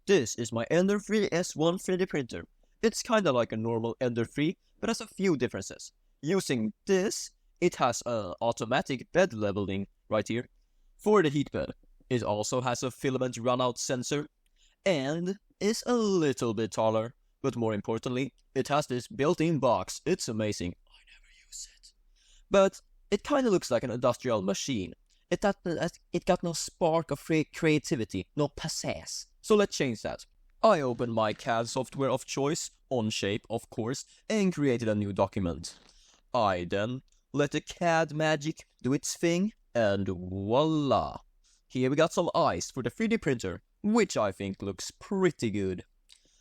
This is my Ender 3 S1 3D printer. It's kinda like a normal Ender 3, but has a few differences. Using this, it has an automatic bed leveling right here for the heat bed. It also has a filament runout sensor and is a little bit taller. But more importantly, it has this built-in box. It's amazing. I never use it. But it kinda looks like an industrial machine. It got no spark of creativity, no pizzazz. So let's change that. I opened my CAD software of choice, Onshape of course, and created a new document. I then let the CAD magic do its thing, and voila! Here we got some eyes for the 3D printer, which I think looks pretty good.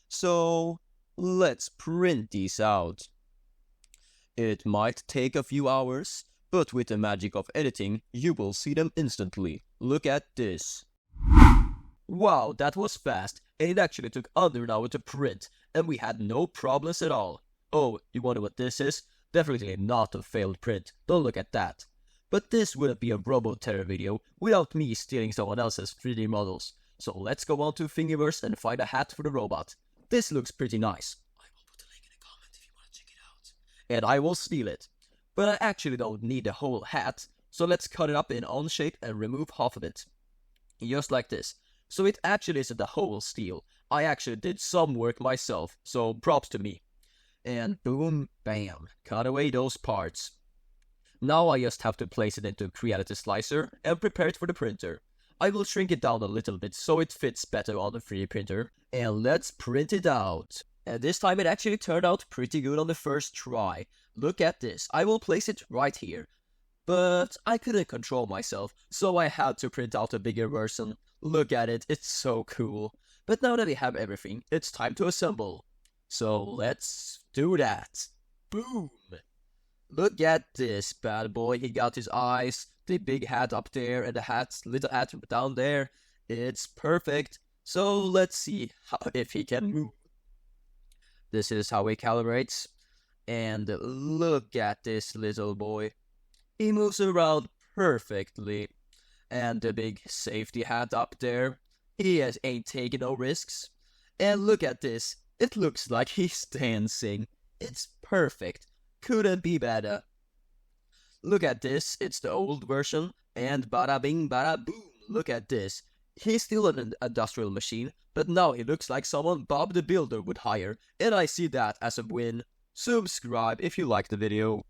So let's print these out. It might take a few hours, but with the magic of editing, you will see them instantly. Look at this. Wow, that was fast, and it actually took under an hour to print, and we had no problems at all. Oh, you wonder what this is? Definitely not a failed print, don't look at that. But this wouldn't be a Robo-Terror video without me stealing someone else's 3D models. So let's go on to Thingiverse and find a hat for the robot. This looks pretty nice. I will put a link in the comment if you want to check it out. And I will steal it. But I actually don't need the whole hat, so let's cut it up in Onshape and remove half of it. Just like this. So it actually isn't the whole steel. I actually did some work myself, so props to me. And boom, bam, cut away those parts. Now I just have to place it into Creality Slicer and prepare it for the printer. I will shrink it down a little bit so it fits better on the 3D printer. And let's print it out. And this time it actually turned out pretty good on the first try. Look at this, I will place it right here. But I couldn't control myself, so I had to print out a bigger version. Look at it, it's so cool. But now that we have everything, it's time to assemble. So let's do that. Boom! Look at this bad boy, he got his eyes, the big hat up there, and the little hat down there. It's perfect. So let's see if he can move. This is how he calibrates. And look at this little boy. He moves around perfectly. And the big safety hat up there. He ain't taking no risks. And look at this. It looks like he's dancing. It's perfect. Couldn't be better. Look at this. It's the old version. And bada bing bada boom. Look at this. He's still an industrial machine. But now he looks like someone Bob the Builder would hire. And I see that as a win. Subscribe if you like the video.